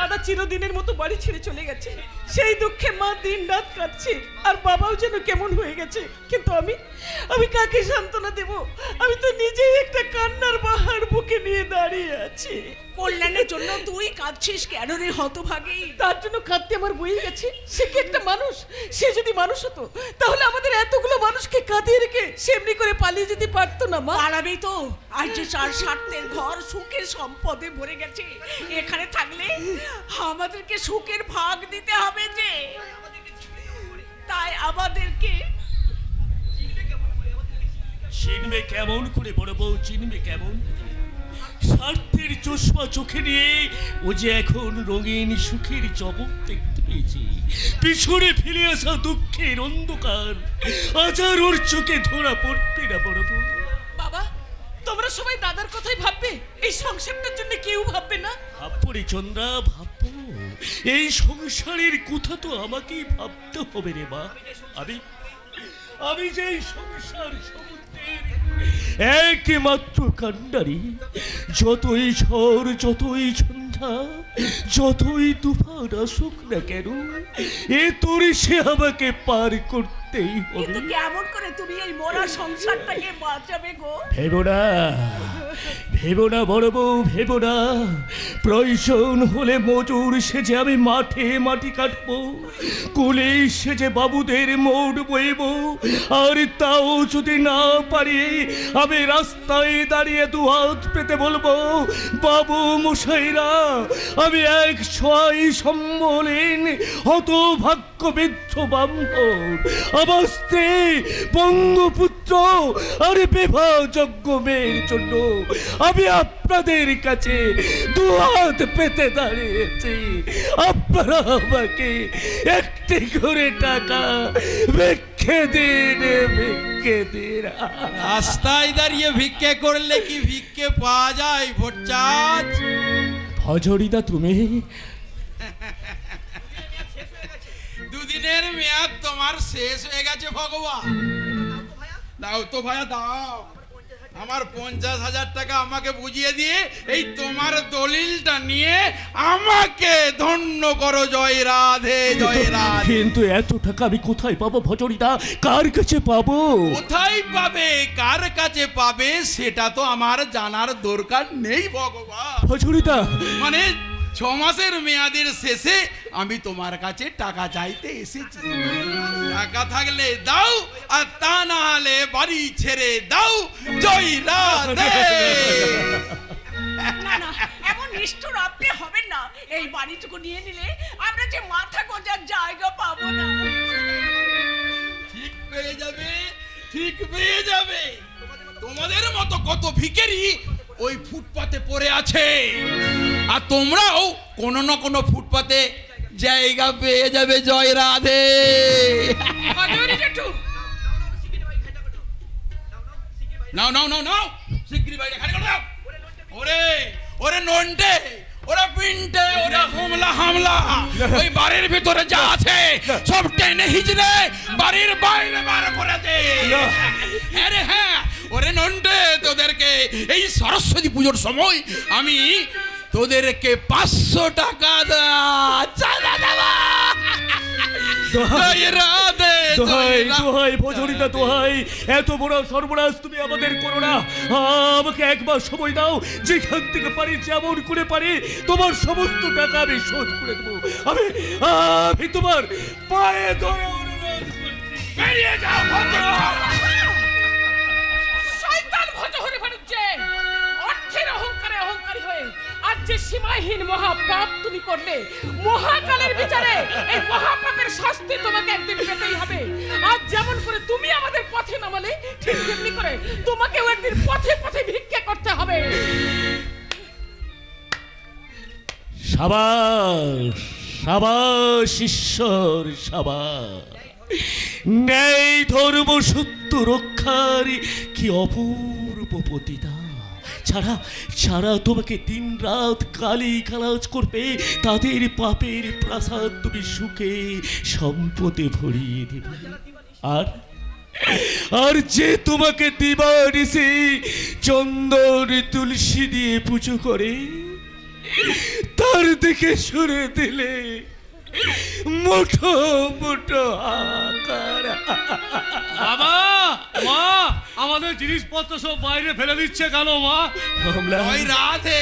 দাদা চিরদিনের মতো বাড়ি ছেড়ে চলে গেছে, সেই দুঃখে মা দিন রাত কাঁদছে, আর বাবাও যেন কেমন হয়ে গেছে। কিন্তু আমি কাকে সান্ত্বনা দেব? আমি তো নিজেই একটা কান্নার বাহার বুকে নিয়ে দাঁড়িয়ে আছি। কল্যাণের জন্য তুই কাঁদছিস কেন রে হতভাগী? তার জন্য কাঁদতে আমার বয়ে গেছে। সে কি একটা মানুষ? সে যদি মানুষ হতো তাহলে আমাদের এতগুলো মানুষকে কাঁদিয়ে রেখে সেমনি করে পালিয়ে যেতে পারতো না মা? পালাবি তো। আর যে চার স্বার্থের ঘর সুখের সম্পদে ভরে গেছে, এখানে থাকলে আমাদেরকে সুখের ভাগ দিতে হবে যে, তাই আমাদেরকে চিনবে কেমন করে বড় বউ, চিনবে কেমন? স্বার্থের চশমা চোখে নিয়ে ও যে এখন রঙিন সুখের জগৎ দেখতে পেয়েছে, পিছনে ফেলে আসা দুঃখের অন্ধকার আজ আর ওর চোখে ধরা পড়বে না বড় বউ। বাবা, তোমরা সবাই দাদার কথাই ভাববে, এই সংসারটার জন্য কেউ ভাববে না? ভাববো রে চন্দ্রা, ভাববো। এই সংসারের কথা তো আমাকেই ভাবতে হবে রে মা। আমি যে এই সংসার সমুদ্রের একমাত্র কান্ডারি, যতই ঝড়, যতই সন্ধ্যা, যতই তুফান আসুক না কেন, এ তোর সে আমাকে পার করতেই হবে। কিন্তু কেমন করে তুমি এই মোরা সংসারটাকে বাঁচাবে গো? ভেবো না বড় বউ, ভেবো না। প্রয়োজন হলে মজুর সেজে আমি মাঠে মাটি কাটবো, কুলে সেজে বাবুদের মোড় বইব, আর তাও যদি না পারি আমি রাস্তায় দাঁড়িয়ে দুহাত পেতে বলবো, বাবু মশাইরা, আমি 100 সম্বলীন হতভাগ্য বৃদ্ধ ব্রাহ্মণ, আমার স্ত্রী বঙ্গপুত্র আর বিবাহযোগ্য মেয়ের জন্য আমি আপনাদের কাছে দুহাত পেতে দাঁড়িয়েছি। আপনারা আমাকে একটি করে টাকা ভিক্ষে দিন, ভিক্ষে দিন। রাস্তায় দাঁড়িয়ে ভিক্ষে করলে কি ভিক্ষে পাওয়া যায় ভোটচাঁদ? ভজরিদা তুমি? দুদিনের মেয়াদ তোমার শেষ হয়ে গেছে ভগবান। দাও তো ভাইয়া দাও, আমার 50,000 টাকা আমাকে বুঝিয়ে দিয়ে এই তোমার দলিলটা নিয়ে আমাকে ধন্য করো। জয় রাধে, জয় রাধে। কিন্তু এত টাকা আমি কোথায় পাবো ভজরিদা? কার কাছে পাবো? কোথায় পাবে, কার কাছে পাবে সেটা তো আমার জানার দরকার নেই ভগবান। ভজরিদা মানে 6 মাসের মেয়াদের শেষে আমি তোমার কাছে টাকা চাইতে এসেছি। টাকা থাকলে দাও, আর তা না হলে বাড়ি ছেড়ে দাও। জয় রাধে। না না, এমন নিষ্ঠুর আপনি হবেন না। এই বাড়িটুকু নিয়ে নিলে আমরা যে মাথা গোঁজার জায়গা পাবো না। ঠিক পেয়ে যাবে, ঠিক পেয়ে যাবে। তোমাদের মতো কত ভিখারি ওই ফুটপাতে পড়ে আছে, আর তোমরাও কোনো না কোনো ফুটপাতে জায়গা পেয়ে যাবে। জয় রাধে। নাও নাও নাও নাও, শিগগিরই বাইরে খালি করে দাও। ওরে ওরে নন্টে, ওরা পিন্টে, ওরা হামলা, ওই বাড়ির ভিতরে যা আছে সব টেনে হিজড়ে বাড়ির বাইরে বার করে দে। আরে হ্যাঁ, ওরে নন্টে, তোদেরকে এই সরস্বতী পুজোর সময় আমি তোদেরকে 500 টাকা দেওয়া। দোহাই ভজরিদা, দোহাই, এত বড় সর্বনাশ তুমি আমাদের করো না। আমাকে একবার সময় দাও, যেখান থেকে পারি, যেমন করে পারি তোমার সমস্ত টাকা আমি শোধ করে দেবো। আমি তোমার পায়ে ধরে অনুরোধ করছি, বেরিয়ে যাও। শয়তান ভজহরি বাণিজ্যে অর্থের অহংকারে অহংকারী হয়ে আজ যে সীমাহীন মহাপাপ তুমি করলে, মহাকালের বিচারে এই মহাপাপের শাস্তি তোমাকে একদিন পেতেই হবে। আজ যেমন করে তুমি আমাদের পথে নামালে, ঠিক তেমনি করে তোমাকেও একদিন পথে পথে ভিক্ষা করতে হবে। সাবাস, সাবাস ঈশ্বর, সাবাস। ন্যায় ধর্ম সত্য রক্ষার কি অপূর্ব প্রতিদান। ছাড়া তোমাকে দিন রাত গালি গালাজ করবে, তাদের পাপের প্রাসাদ তুমি সুখে সম্পদে ভরিয়ে দেবে। আর যে তোমাকে দিবানিশি চন্দন তুলসী দিয়ে পুজো করে, তার চারদিকে সুরে দিলে মুঠো মুঠো আকার। বাবা, মা, আমাদের জিনিসপত্র সব বাইরে ফেলে দিচ্ছে কেন মা? ওই রাধে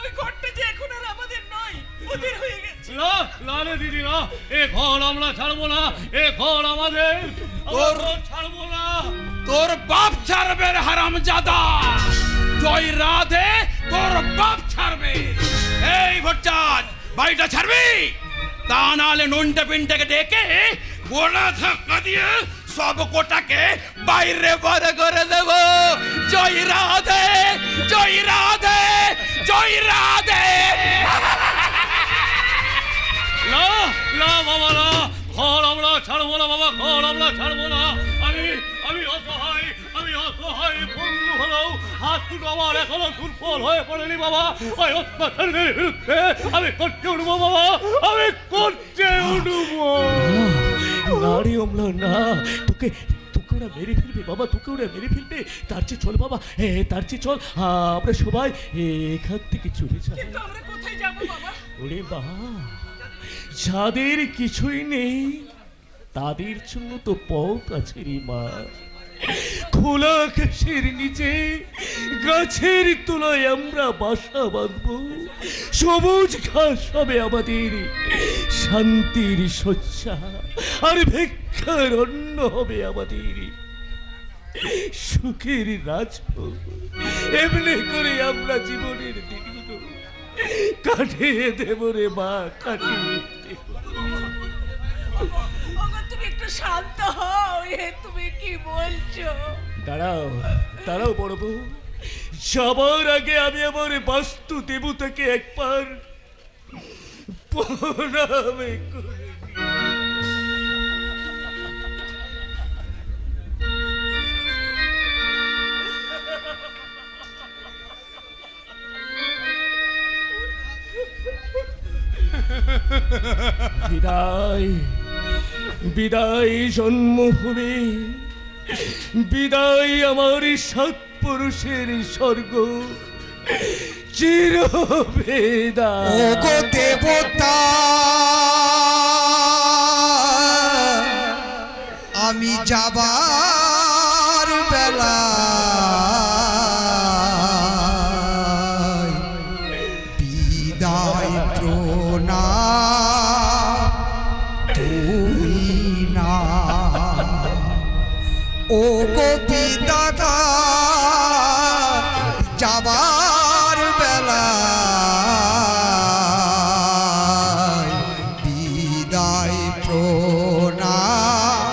ওই ঘরটা যে এখন আর আমাদের নয়, ওদের হয়ে গেছে। না না রে দিদি না, এ ঘর আমরা ছাড়বো না, এ ঘর আমাদের, আমরা ঘর ছাড়বো না। তোর বাপ ছাড়বে রে হারামজাদা। জয় রাধে, তোর বাপ ছাড়বে। এই ভট্টাচ, বাড়িটা ছাড়বি, তা নাহলে নন্টে পিন্টাকে ডেকে গোলা ধাক্কা দিয়ে সব কোটাকে বাইরে বার করে দেব। জয় রাধে, জয় রাধে, জয় রাধে। না না বাবা না, ঘর আমরা ছাড়বো না বাবা, ঘর আমরা ছাড়বো না। আমি অসহায়, আমি অসহায় বন্ধু হলেও হাত দুটো আমার এখনো দুর্বল হয়ে পড়েনি বাবা। ওই অত্যাচারীদের বিরুদ্ধে আমি করতে উঠবো বাবা, আমি করতে উঠবো। না রে অমলা না, তোকে ওরা মেরে ফেলবে বাবা, তোকে ওরা মেরে ফেলবে। তার চেয়ে চল বাবা, তার চেয়ে চল আমরা সবাই এখান থেকে চলে যাই। কিন্তু আমরা কোথায় যাবো বাবা? ওরে বাবা, যাদের কিছুই নেই তাদের জন্য তো পথ আছে রে মা। খোলা আকাশের নিচে গাছের তলায় আমরা বাসা বাঁধবো, সবুজ ঘাস হবে আমাদের শান্তির শয্যা, আর ভিক্ষার অন্ন হবে আমাদের সুখের রাজভোগ। এমনি করে আমরা জীবনের দিনগুলো কাটিয়ে দেব রে মা, কাটিয়ে দেব। তুমি একটু শান্ত হও, তুমি কি বলছো? দাঁড়াও দাঁড়াও বড় বউ, সবার আগে আমি আমার বাস্তু দেবতাকে একবার প্রণাম করে বিদায়, বিদায় জন্মভূমি, বিদায় আমার সাত পুরুষের স্বর্গ চিরবেদা। ওগো দেবতা, আমি যাবার বেলা বিদায় প্রণাম তুমি না। ওগো বিদাতা, যাবার বেলা বিদায় প্রণাম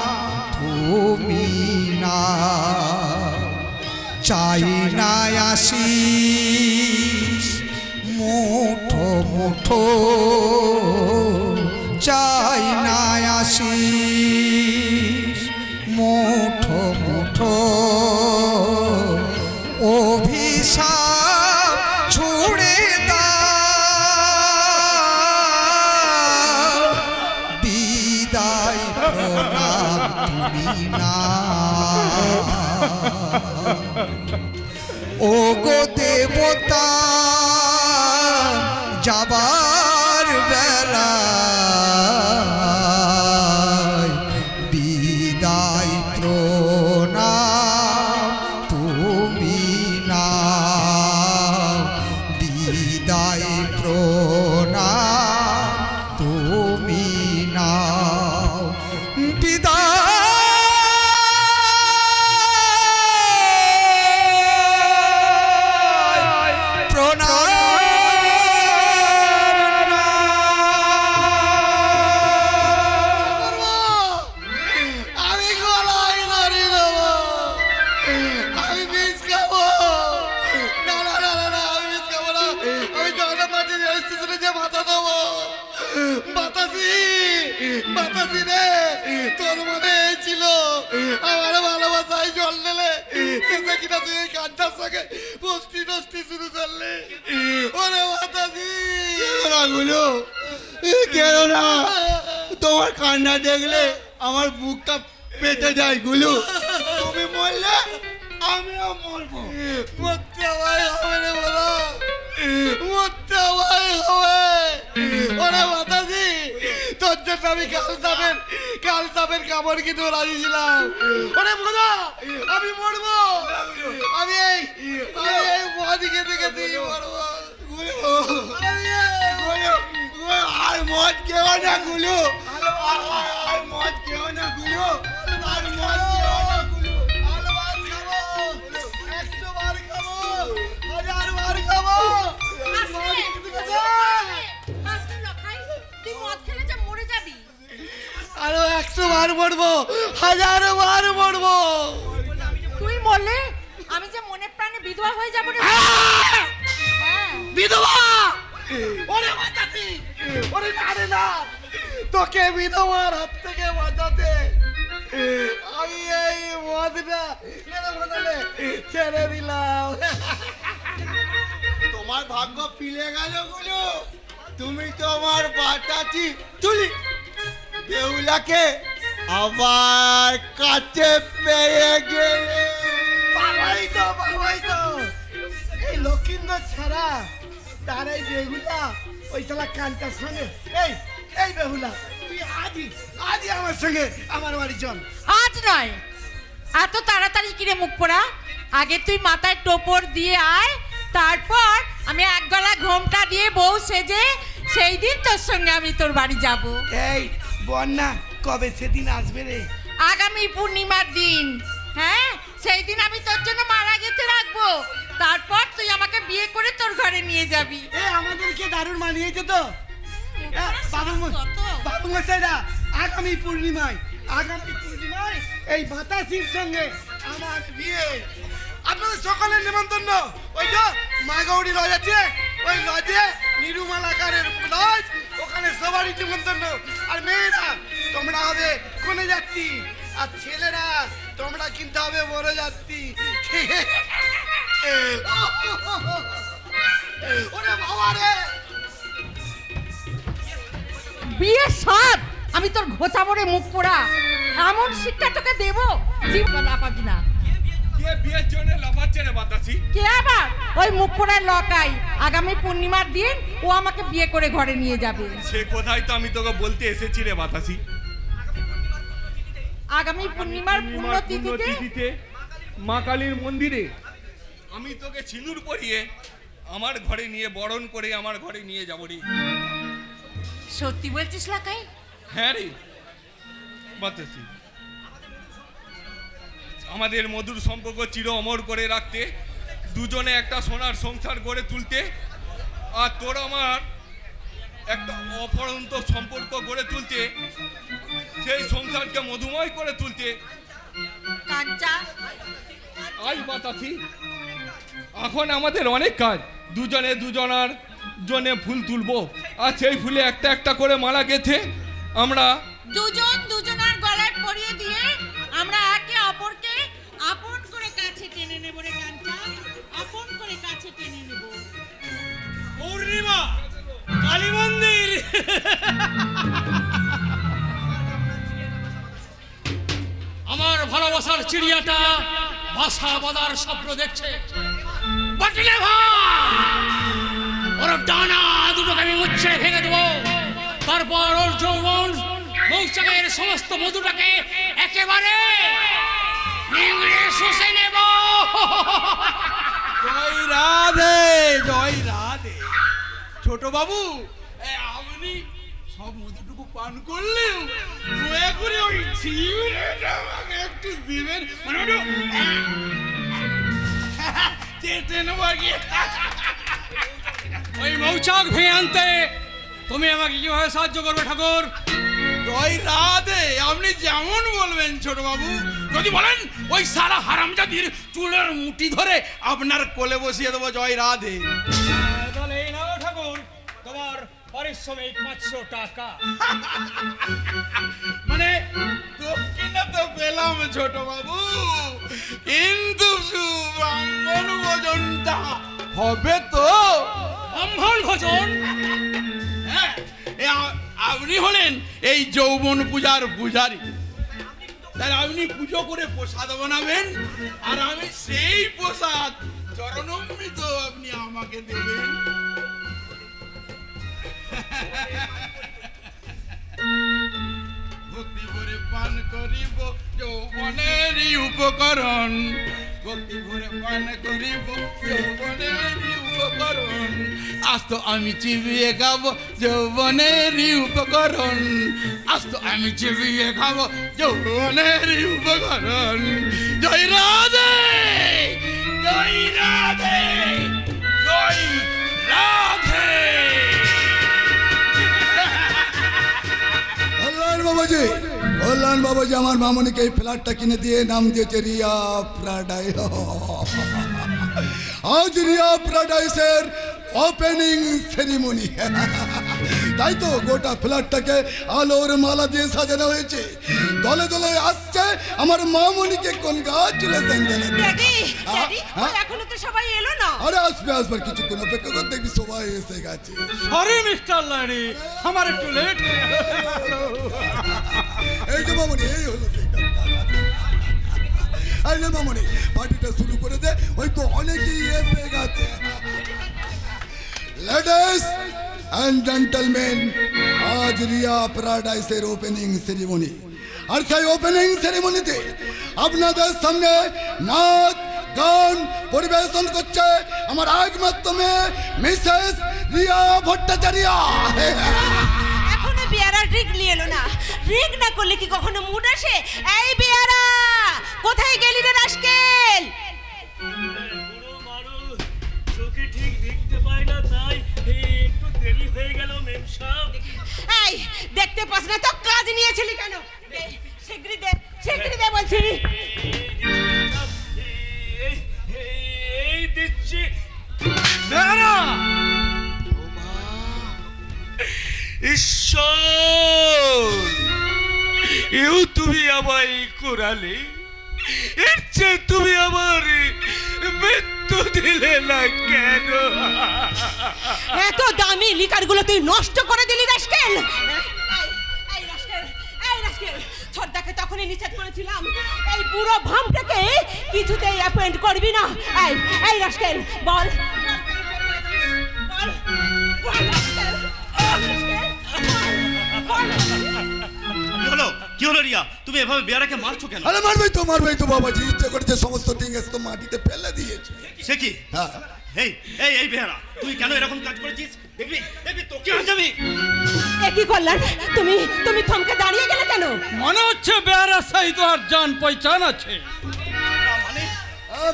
তুমি না। চাই না আশিস মুঠো মুঠো, চাই না আশিস মুঠো মুঠো, অভিশাপ ছুড়ে দাও, বিদায় প্রণাম তুমি না। ওগো দেবতা, যাবার বেলা বিদায় প্রণাম তুমি না। বিদায় প্রণাম তুমি না। বিদায় প্রণাম না। আমি গলায় ধরে দেবো, আমি বীজ খাবো। না না না না না, আমি বীজ খাবো না। আমি জগন্নাথ মাঝে রেল স্টেশনে যে মাথা দেবো। বাতাসি, বাতাসি রে, তোর মনে এই ছিল আমার ভালোবাসায় জল ঢেলে শেষে কিনা তুই এই কান্তার সঙ্গে বস্তি টস্তি শুরু করলে। ওরে বাতাসি, গুলো কেন না, তোমার কান্না দেখলে আমার বুকটা পেটে যায় গুলো। তুমি মরলে আমিও মরবো। মরতে ভাই হবে রে বলো, মরতে ভাই হবে। ওরে মাতাজি, তোর জন্য আমি কাল সাপের কামড় কিন্তু লাগিয়েছিলাম। ওরে বোঝা, আমি মরবো, আমি এই মদ খেতে খেতেই মরবো। আর মদ কেউ না গুলো, আর মদ কেউ না গুলো, আর মদ কেউ না গুলো। আর বার খাবো, 100 বার খাবো, 1000 বার খাবো। মদ খেতে খেতে তুই মদ খেলে যে মরে যাবি। আরো 100 বার মরবো, 1000 বার মরবো। তুই মরলে আমি যে মনে প্রাণে বিধবা হয়ে যাবো রে। হ্যাঁ। বিধবা, ওরে বাঁচাতি, ওরে জানে না তোকে বিধবার হাত থেকে বাঁচাতে আমি এই মদটা ছেড়ে দিলাম। তোমার ভাগ্য পিলে গেল গুলো, তুমি তোমার বাঁচাচ্ছি তুলি বেহুলাকে আবার কাছে পেয়ে গেলে। বাবাই তো এই লক্ষিন্দর ছাড়া তার এই বেহুলা ওই শালা কান্তার সঙ্গে। এই বেহুলা, তুই আজই আমার সঙ্গে আমার বাড়ি চল। আজ নয়, এত তাড়াতাড়ি কিরে মুখ পোড়া? আগে তুই মাথায় টোপর দিয়ে আয়, তারপর আমি এক গলা ঘোমটা দিয়ে বউ সেজে সেই দিন তোর সঙ্গে আমি তোর বাড়ি যাব। এই বন্যা, কবে সেদিন আসবে রে? আগামী পূর্ণিমার দিন। হ্যাঁ, সেই দিন আমি তোর জন্য মারা গেতে রাখবো, তারপর তুই আমাকে বিয়ে করে তোর ঘরে নিয়ে যাবি। আমাদেরকে দারুণ মানিয়েছে তো বাবু মশাইরা। আগামী পূর্ণিমায় এই বাতাসির সঙ্গে আমার বিয়ে। আপনাদের সকলের নিমন্ত্রণ। ওই যে মাগৌড়ি লজ আছে, ওই লজে নিরুমালাকারের লজ, ওখানে সবারই নিমন্ত্রণ। আর মেয়েরা তোমরা হবে কোনে যাত্রী, আর ছেলেরা তোমরা কিন্তু হবে বড় যাত্রী। ওরে বাবা রে, বিয়ে সাত আমি তোর ঘোচাবরে মুখ পোড়া, এমন শিক্ষা তোকে দেবো জীবন না পাবি না। কে বিয়ের জন্য লাফাচ্ছে রে বাতাসি? কে আবার? ওই মুখ পোড়ার লকাই। আগামী পূর্ণিমার দিন ও আমাকে বিয়ে করে ঘরে নিয়ে যাবে। সে কথাই তো আমি তোকে বলতে এসেছি রে বাতাসি। আগামী পূর্ণিমার পুণ্যতিথিতে মা কালীর মন্দিরে আমি তোকে সিঁদুর পরিয়ে আমার ঘরে নিয়ে বরণ করে আমার ঘরে নিয়ে যাব রে। সত্যি বলছিস লাকাই? হ্যাঁ রে বাতাসি, আমাদের মধুর সম্পর্ক চির অমর করে রাখতে, দুজনে একটা সোনার সংসার গড়ে তুলতে, আর তোর আমার একটা অপরন্ত সম্পর্ক গড়ে তুলতে, সেই সংসারকে মধুময় করে তুলতে। কাঞ্চা আই বাতাসি, এখন আমাদের অনেক কাজ। দুজনে দুজনার জন্য ফুল তুলবো, আর সেই ফুলে একটা একটা করে মালা গেঁথে আমরা দুজন দুজনার গলায় পরিয়ে দিয়ে আমরা একে অপরকে আপন করে কাছে টেনে নেব রে কাঞ্চা, আপন করে কাছে টেনে নেব। পূর্ণিমা, কালী মন্দির। আমার ভালোবাসার চিড়িয়াটা বাসা বাঁধার স্বপ্ন দেখছে। বাটিলে ওর ডানা দুটোকে আমি মুচ্ছে ভেঙে দেবো, তারপর ওর যৌবন মৌচাকের সমস্ত মধুটাকে একেবারে নিংড়ে শুষে নেব। জয় রাধে, জয় রাধে। ছোট বাবু, আপনি সব মধুটুকু পান করলেও দয়া করে ওই চিড়িয়াটা আমাকে একটু দিবেন, মানে একটু চেটে নেবো আর কি। ওই মৌচাক ভেঙে আনতে তুমি আমাকে কিভাবে সাহায্য করবে ঠাকুর? জয় রাধে, আপনি যেমন বলবেন ছোট বাবু। যদি বলেন ওই সারা হারামজাদির চুলের মুঠি ধরে আপনার কোলে বসিয়ে দেবো। জয় রাধে। তাহলে এই নাও ঠাকুর তোমার পারিশ্রমিক 500 টাকা। মানে দক্ষিণা তো পেলাম ছোট বাবু, কিন্তু ব্রাহ্মণ ভোজনটা হবে তো? ব্রাহ্মণ ভোজন? হ্যাঁ, আপনি হলেন এই যৌবন পূজার পূজারী, তাই আপনি পুজো করে প্রসাদ বানাবেন, আর আমি সেই প্রসাদ চরণামৃত আপনি আমাকে দেবেন। ভক্তি ভরে পান করিব যৌবনেরই উপকরণ, ভক্তি ভরে পান করিব যৌবনেরই উপকরণ, আজ তো আমি চিবিয়ে খাবো যৌবনেরই উপকরণ, আজ তো আমি চিবিয়ে খাবো যৌবনেরই উপকরণ। জয় রাধে, জয় রাধে, জয় রাধে। কল্যাণ বাবাজি আমার মামনিকে এই ফ্ল্যাটটা কিনে দিয়ে নাম দিয়েছে রিয়া প্যারাডাইস। আজ রিয়া প্যারাডাইসের ওপেনিং সেরিমনি, তাই তো গোটা ফ্ল্যাটটাকে আলোর মালা দিয়ে সাজানো হয়েছে। দলে দলে আসছে আমার মামনিকে কনগ্রাচুলেশন জানাতে। ড্যাডি ড্যাডি এখনো তো সবাই এলো না। আরে আসবে আসবে, কিছুক্ষণ অপেক্ষা কর, দেখবি সবাই এসে গেছে। সরি মিস্টার লাইনি, আমার একটু লেট। এই যে মামনি, এই হলো সেইটা। এই যে মামনি, পার্টিটা শুরু করে দে, ওই তো অনেকেই এসে গেছে। লেডিস এন্ড জেন্টলম্যান, আজ রিয়া প্যারাডাইসের ওপেনিং সেরিমনি। আর সেই ওপেনিং সেরিমনিতে আপনাদের সামনে নাচ গান পরিবেশন করছে আমার একমাত্র মেয়ে মিসেস রিয়া ভট্টাচার্য। এখনো বিয়ারা রিগ নিয়ে এলো না। রিগ না করলে কি কখনো মুড আসে? এই বিয়ারা, কোথায় গেলি রে রাস্কেল? বুড়ো মানুষ, চোখে ঠিক দেখতে পাই না, তাই একটু দেরি হয়ে গেল মেম সাহেব। এই দেখতে পাস না তো কাজ নিয়েছিলি কেন? দে, শিগগিরই দে, শিগগিরই দে বলছি। এই দিচ্ছি। বেয়ারা! ঈশ্বর, এও তুমি আমায় করালে, এর চেয়ে তুমি আমার মৃত্যু দিলে না কেন? এত দামি লিকারগুলো তুই নষ্ট করে দিলি রাস্কেল। এই রাস্কেল, এই রাস্কেল, ছোটদাকে তখনই নিষেধ করেছিলাম এই বুড়ো ভামটাকে কিছুতেই অ্যাপয়েন্ট করবি না। এই রাস্কেল, বল বল বল রাস্কেল, বল। কি হলো, কি হলো রিয়া, তুমি এভাবে বেয়ারাকে মারছো কেন? আরে মারবেই তো বাবাজি, ইচ্ছে করেছে, সমস্ত টিংস তো মাটিতে ফেলে দিয়েছে। সে কি? হ্যাঁ, এই এই এই বেয়ারা, তুই কেন এরকম কাজ করেছিস? দেখবি দেখবি তোকে আজ আমি। এ কি করলেন? তুমি তুমি থমকে দাঁড়িয়ে গেলে কেন? মনে হচ্ছে বেয়ারা সাইতো আর জান পহচান আছে।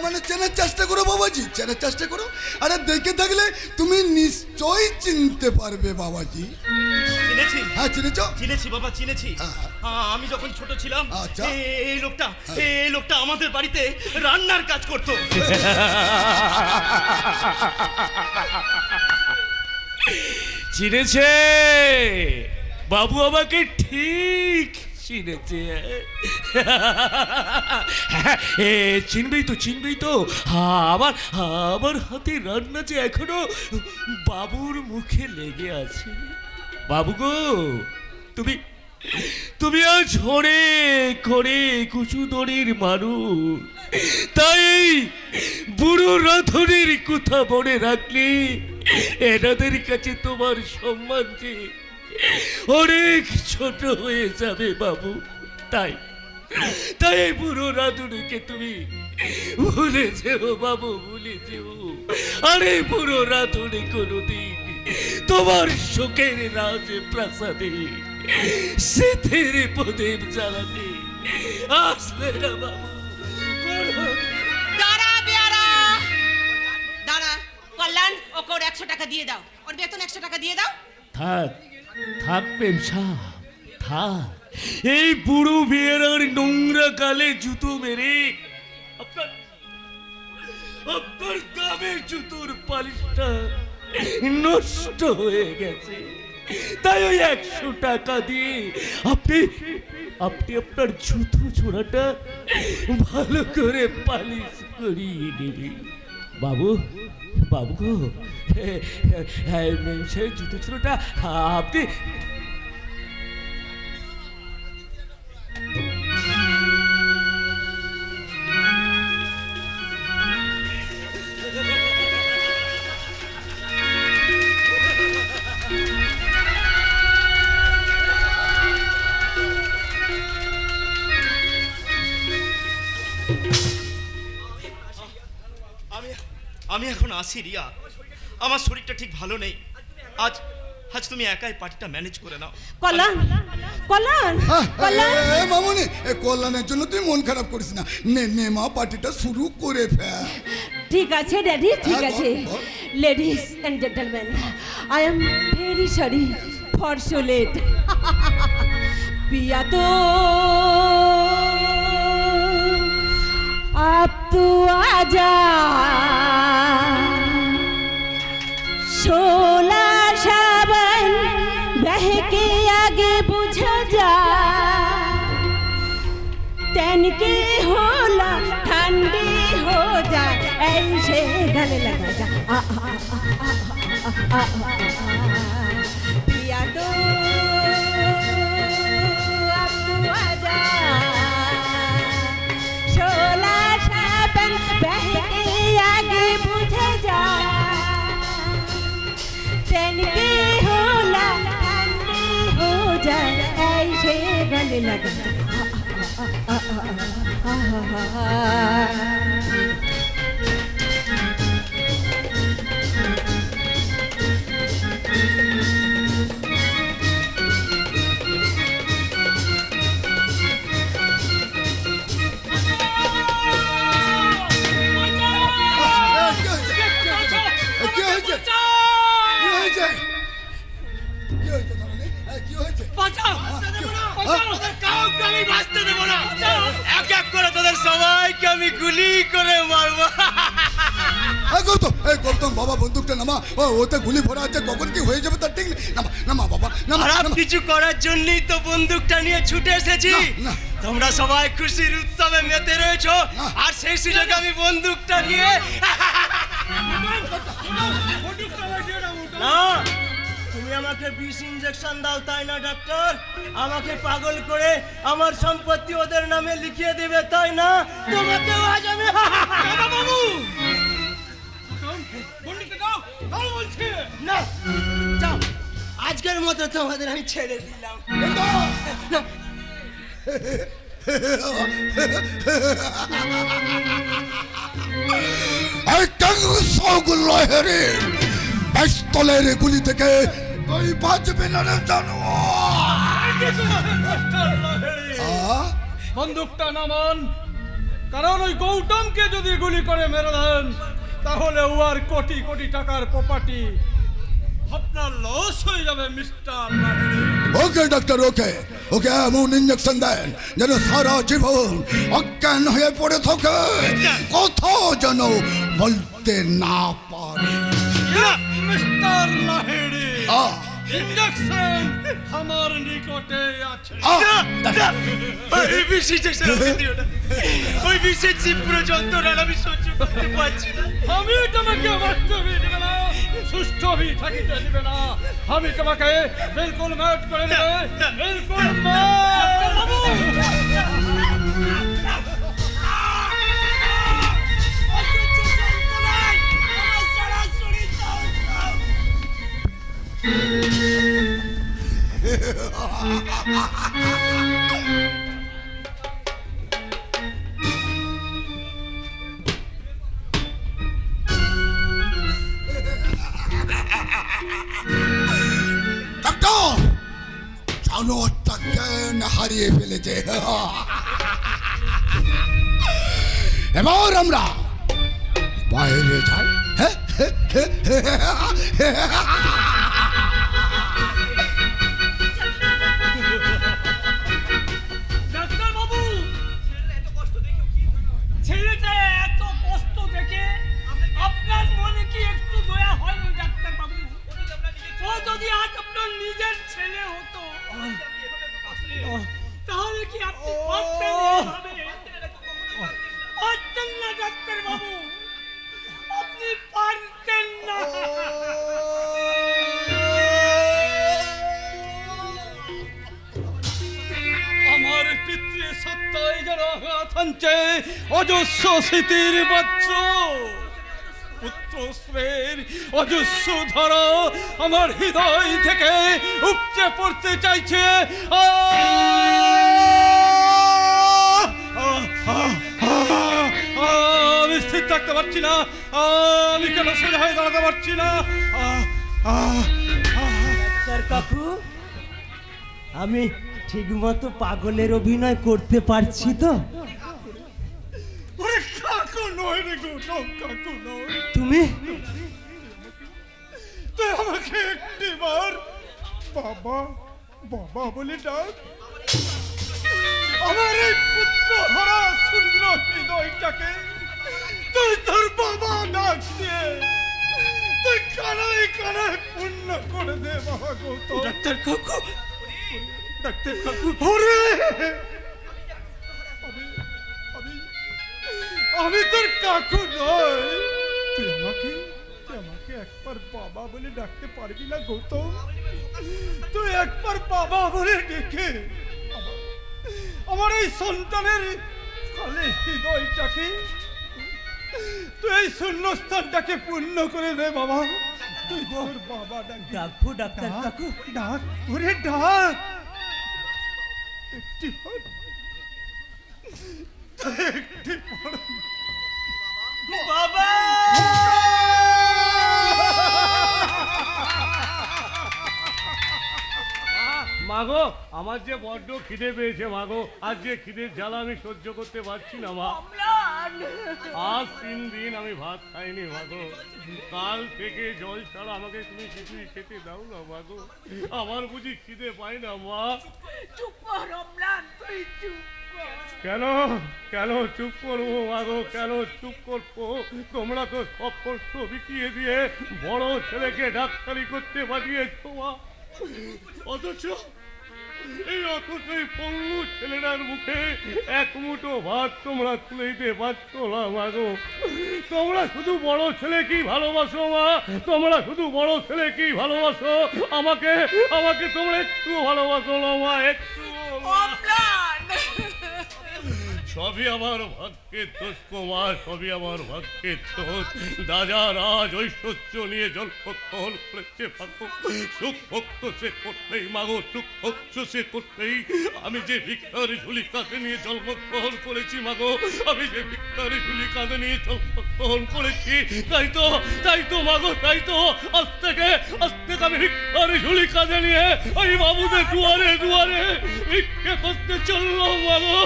মানে চেনার চেষ্টা করো বাবাজি, চেনার চেষ্টা করো। আরে দেখে থাকলে তুমি নিশ্চয়ই চিনতে পারবে বাবাজি। চিনেছি, হ্যাঁ চিনেছো? চিনেছি বাবা, চিনেছি। হ্যাঁ। আমি যখন ছোট ছিলাম, আচ্ছা। এই লোকটা আমাদের বাড়িতে রান্নার কাজ করতো। চিনেছে বাবু, আমাকে ঠিক চিনেছে। চিনবেই তো আমার আমার হাতে রান্না যে এখনো বাবুর মুখে লেগে আছে। বাবু গো, তুমি আজ ঝড়ে করে কুচুদড়ির মানুষ, তাই বুড়ো রাধনের কথা মনে রাখলে এনাদের কাছে তোমার সম্মান যে অনেক ছোট হয়ে যাবে বাবু। তাই এই বুড়ো রাধুনিকে তুমি ভুলে যেও বাবু, ভুলে যেও। আরে বুড়ো রাধুনি কোনোদিন তোমার শোকের রাজ প্রাসাদে শীতের প্রদীপ জ্বালাতে আসবে না বাবু। দাঁড়া বেয়ারা, দাঁড়া। কল্যাণ, ওকে ওর 100 টাকা দিয়ে দাও, ওর বেতন 100 টাকা দিয়ে দাও। থাক প্রেম সাহ, থাক। এই বুড়ো বেয়ারার নোংরা গালে জুতো মেরে আপনার দামের জুতোর পালিশটা নষ্ট হয়ে গেছে। তাই ওই 100 টাকা দিয়ে আপনি আপনার জুতো ছোড়াটা ভালো করে পালিশ করিয়ে নেবেন বাবু। বাবু গো, সেই জুতো ছোড়াটা আপনি আমি এখন আসি রিয়া, আমার শরীরটা ঠিক ভালো নেই। আজ আজ তুমি একাই পার্টিটা ম্যানেজ করে নাও। কল্যাণ কল্যাণ কল্যাণ মামনি এ কল্যাণের জন্য তুই মন খারাপ করিস না, নে নে মা পার্টিটা শুরু করে ফেল। ঠিক আছে ড্যাডি, ঠিক হ্যাঁ, আছে। বল, বল। Ladies and gentleman, I am very sorry for so late. पिया तो अब तू आजा, शोला सावन बह के आगे बुझ जा, तन के होला ठंडी हो जा, ऐसे गले लगा जा। पिया तो अब तू आजा, शोला सावन बह के आगे बुझ जा, तन के होला ठंडी हो जा, ऐसे गले लगा जा। কি হয়েছে? কি হয়েছে? কি হয়েছে ধরনী? কি হয়েছে? কাউকে আমি বাঁচতে দেবো না, এক এক করে তোদের সবাইকে আমি গুলি করে মারবো। গৌতম বাবা বন্দুকটা নামা, ওতে গুলি ভরা আছে, কখন কি হয়ে যাবে তার ঠিক নেই। নামা নামা বাবা নামা, খারাপ নামা। কিছু করার জন্যই তো বন্দুকটা নিয়ে ছুটে এসেছি। না, না। তোমরা সবাই খুশির উৎসবে মেতে রয়েছো, না। আর সেই সুযোগে আমি বন্দুকটা নিয়ে না, তুমি আমাকে বিষ ইনজেকশন দাও তাই না ডাক্তার? আমাকে পাগল করে আমার সম্পত্তি ওদের নামে লিখিয়ে দেবে তাই না? তোমাকে আজ আমি বাবু না, যাও, আজকের মতো তোমাদের আমি ছেড়ে দিলাম। পিস্তলের গুলি থেকে তুই বাঁচবি না রে জানোয়ার। বন্দুকটা নামান, কারণ ওই গৌতমকে যদি গুলি করে মেরে দেন তাহলে ও আর কোটি কোটি টাকার প্রপার্টি আপনার লস হয়ে যাবে মিস্টার লাহিড়ী। ওকে ডাক্তার, ওকে ওকে এমন ইঞ্জেকশন দেন যেন সারা জীবন অজ্ঞান হয়ে পড়ে থাকে, কোথাও যেন বলতে না পারে। মিস্টার লাহিড়ী, আহ, ইঞ্জেকশন আমার নিকটে আছে। ওই বিষ ইনজেকশন আমাকে দিও না, ওই বিষের তীব্র যন্ত্রণা আমি সহ্য করতে পারছি না। আমি তোমাকে বাস্তবে নেবে না, সুস্থ থাকিতে নেবে না, আমি তোমাকে বিলকুল ম্যাট করে দেবে, বিলকুল ডাক্তার জানোয়ারটা জ্ঞান হারিয়ে ফেলেছে। এবার আমরা বাইরে যাই। ডাক্তার বাবু, ছেলেটা এত কষ্ট দেখে আপনার মনে কি একটু দয়া হয়নি ডাক্তার বাবু? ও যদি আজ আপনার নিজের ছেলে হতো তাহলে কি আপনি পারতেন এভাবে? পারতেন না ডাক্তার বাবু, আপনি পারতেন না। আমার পিতৃ সত্তায় যেন আঘাত হানছে অজস্র স্মৃতির বজ্র, পুত্র স্ত্রীর অজস্র ধারা আমার হৃদয় থেকে উপচে পড়তে চাইছে। আমি স্থির থাকতে দাঁড়াতে পারছি না, আমি কেন সোজা হয়ে দাঁড়াতে পারছি না। ডাক্তার কাকু, আমি ঠিকমতো পাগলের অভিনয় করতে পারছি তো? ওরে কাকু নয় রে গৌতম, কাকু নয়। তুমি তুই আমাকে একটিবার বাবা বাবা বলে ডাক। আমার এই পুত্র হারা শূন্য হৃদয়টাকে তুই তোর বাবা ডাক দিয়ে তুই কানায় কানায় পূর্ণ করে দে বাবা গৌতম। ডাক্তার কাকু, ডাক্তার কাকু, ওরে আমি তোর কাকু নয়। তুই আমাকে একবার বাবা বলে ডাকতে পারবি না গৌতম? তুই একবার বাবা বলে ডেকে আমার এই সন্তানের খালি হৃদয়টাকে, তুই এই শূন্যস্থানটাকে পূর্ণ করে দে বাবা। তুই তোর বাবা ডাক। ডাকবো ডাক্তার কাকু? ডাক, ওরে ডাক। একটি বাবা! মাগো, আমার যে বড্ড খিদে পেয়েছে মাগো, আজ যে খিদের জ্বালা আমি সহ্য করতে পারছি না মা। অম্লান, আজ 3 দিন আমি ভাত খাইনি মাগো। কাল থেকে জল ছাড়া আমাকে তুমি কিছুই খেতে দাও না মাগো। আমার বুঝি খিদে পায় না মা। চুপ কর অম্লান, তুই চুপ কর। কেন কেন চুপ করবো মাগো, কেন চুপ করবো? তোমরা তো সব কষ্ট বিকিয়ে দিয়ে বড় ছেলেকে ডাক্তারি করতে পাঠিয়েছো মা। অথচ এই পঙ্গু ছেলেটার মুখে এক মুঠো ভাত তোমরা তুলে দিতে পারছো না মাগো। তোমরা শুধু বড় ছেলে কি ভালোবাসো মা, তোমরা শুধু বড় ছেলে কি ভালোবাসো। আমাকে আমাকে তোমরা একটু ভালোবাসো না মা, একটু। অম্লান, সবই আমার ভাগ্যের দোষ মা, সবই আমার ভাগ্যের দোষ। রাজা রাজ ঐশ্বর্য নিয়ে জন্মগ্রহণ করেছে মাগো, সুখ ভক্ত সে করতেই মাগো, সুখ ভক্ত সে করতেই। আমি যে ভিক্ষার ঝুলি কাঁধে নিয়ে জন্মগ্রহণ করেছি মাগো, আমি যে ভিক্ষার ঝুলি কাঁধে নিয়ে জন্মগ্রহণ করেছি, তাই তো মাগো, তাই তো আজ থেকে আমি ভিক্ষার ঝুলি কাঁধে নিয়ে ওই বাবুদের দুয়ারে দুয়ারে ভিক্ষা করতে চললাম মাগো,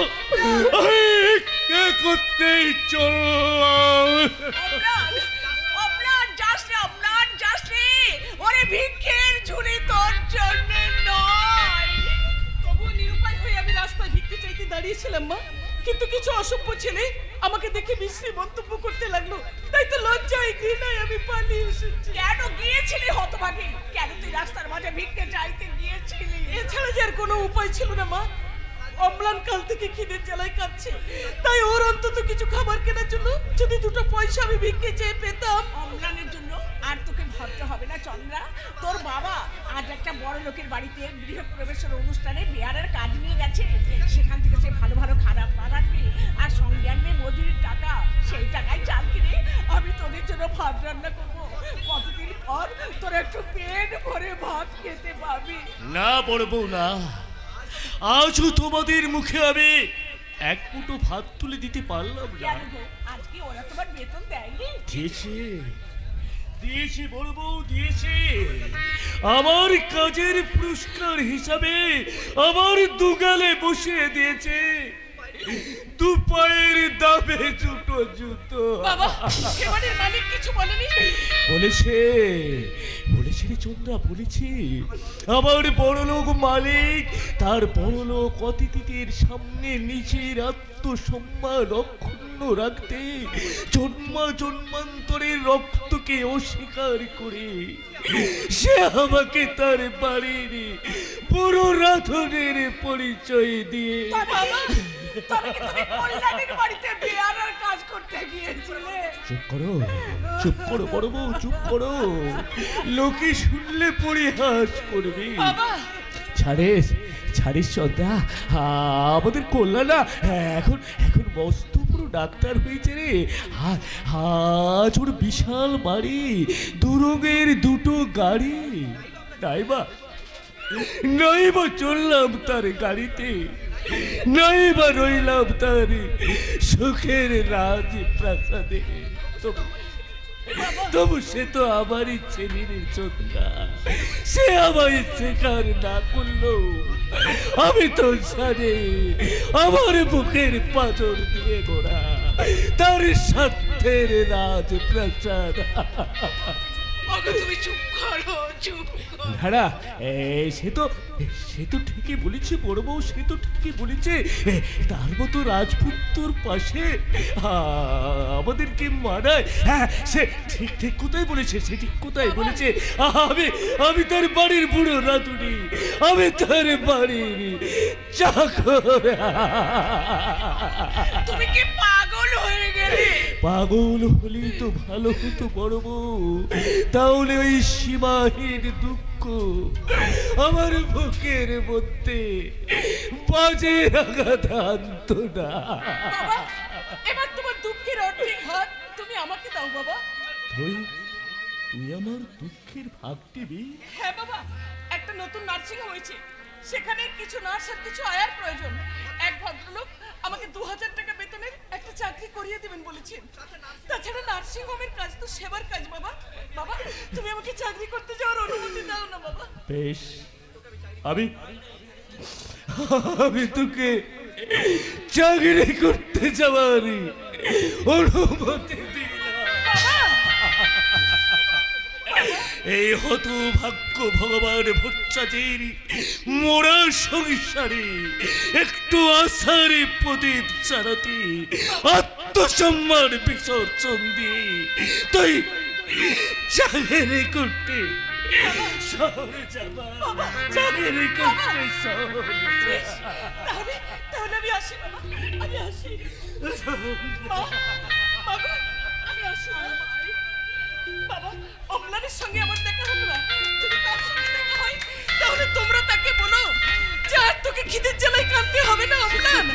ভিক্ষা করতেই চললাম। অম্লান, অম্লান যাস রে, অম্লান যাস রে। ওরে ভিক্ষের ঝুলি তোর জন্য নয়। তবুও নিরুপায় হয়ে আমি রাস্তায় ভিক্ষে চাইতে দাঁড়িয়েছিলাম মা, কিন্তু কিছু অসভ্য ছেলে আমাকে দেখে বিশ্রী মন্তব্য করতে লাগলো, তাই তো লজ্জায় ঘৃণায় আমি পালিয়ে এসেছি। কেন গিয়েছিলি হতভাগী? কেন তুই রাস্তার মাঝে ভিক্ষে চাইতে গিয়েছিলি? এছাড়া যে আর কোনো উপায় ছিল না মা। অম্লান কাল থেকে খিদের জ্বালায় কাঁদছে, তাই ওর অন্তত কিছু খাবার কেনার জন্য যদি 2টা পয়সা আমি ভিক্ষে চেয়ে পেতাম। অম্লানের জন্য আর তোকে ভাবতে হবে না চন্দ্রা। তোর বাবা আজ একটা বড় লোকের বাড়িতে গৃহপ্রবেশের অনুষ্ঠানে বিয়ারের কাজ নিয়ে গেছে। সেখান থেকে সে ভালো ভালো খারাপ আনবে আর সঙ্গে আনবে মজুরির টাকা। সেই টাকায় চাল কিনে আমি তোদের জন্য ভাত রান্না করবো। কতদিন পর তোর একটু পেট ভরে ভাত খেতে পাবি। না বড় বউ না, আজও তোমাদের মুখে আমি এক মুঠো ভাত তুলে দিতে পারলাম না। কেন গো, আজকে ওরা তোমার বেতন দেয়নি? দিয়েছি বড় বউ, দিয়েছি। আমার কাজের পুরস্কার হিসাবে আমার দুগালে বসিয়ে দিয়েছে 2 পায়ের দামে দুটো জুতো। বাবা, এ বাড়ির মালিক কিছু বলেনি? বলেছে রে চন্দ্রা, বলেছি আমার বড়লোক মালিক তার বড়লোক অতিথিদের সামনে নিজের আত্মসম্মান অক্ষুণ্ণ রাখতে জন্মান্তরের রক্তকে অস্বীকার করে সে আমাকে তার বাড়ির পুরো রাধনের পরিচয় দিয়ে। বাবা, তবে কি তুমি কল্যাণীর বাড়িতে বিয়ারের কাজ করতে গিয়েছিলে? চুপ করো বড় বউ, চুপ করো। লোকে শুনলে পরিহাস করবে। বাবা, ছাড়িস শ্রদ্ধা, আমাদের কল্যাণ না এখন মস্ত পুরো ডাক্তার হয়েছে রে। আজ ওর বিশাল বাড়ি, 2 রঙের 2টো গাড়ি। নাইবা চললাম তার গাড়িতে, নাইবা রইলাম তার সুখের রাজপ্রাসাদে। তবু সে তো আমার ইচ্ছে নির্জন না, সে আমার ইচ্ছে কার না করলো। আমি তো জানি আমার বুকের পাঁজর দিয়ে গোড়া তার স্বার্থের রাজপ্রাসাদ। ওগো তুমি চুপ করো, চুপ করো। দাঁড়া, সে তো ঠিকই বলেছে বড় বউ, সে তো ঠিকই বলেছে। তার মতো রাজপুত্তর পাশে আমাদেরকে মানায়। হ্যাঁ, সে ঠিক ঠিক কোথায় বলেছে, সে ঠিক কোথায় বলেছে। আমি তার বাড়ির বুড়ো রাঁধুনি, আমি তার বাড়ির চাকর। তুমি কি পাগল হয়ে গেলে? পাগল হলেই তো ভালো হতো বড় বউ, তাহলে ওই সীমাহীন দুঃখ আমার বুকের মধ্যে বাজে আঘাত আনতো না। বাবা, এবার তোমার দুঃখের অর্ধেক ভাগ তুমি আমাকে দাও বাবা। তুই আমার দুঃখের ভাগ দিবি? হ্যাঁ বাবা, একটা নতুন নার্সিং হয়েছে, সেখানে কিছু নার্স আর কিছু আয়ার প্রয়োজন। এক ভদ্রলোক আমাকে 2000 টাকা বেতনের একটা চাকরি করিয়ে দিবেন বলেছেন। তাছাড়া নার্সিং হোমের কাজ তো সেবার কাজ বাবা। বাবা, তুমি আমাকে চাকরি করতে যাওয়ার অনুমতি দাও না বাবা। বেশ, আমি তোকে চাকরি করতে যাওয়ার অনুমতি দিলাম। এই হতভাগ্য ভগবান ভট্টাচার্যের মোরা সংসারে একটু আশার প্রদীপ চালাতে আত্মসম্মান বিসর্জন দিয়ে তুই চাকরি করতে শহরে যাবা, চাকরি করতে শহরে যাবা। তাহলে আমি আসি বাবা, আমি আসি। বাবা, আমি আসি বাবা। অম্লানের সঙ্গে আমার দেখা হলো না, যদি তার সঙ্গে দেখা হয় তাহলে তোমরা তাকে বলো যে আর তোকে খিদের জ্বালায় কাঁদতে হবে না অম্লান।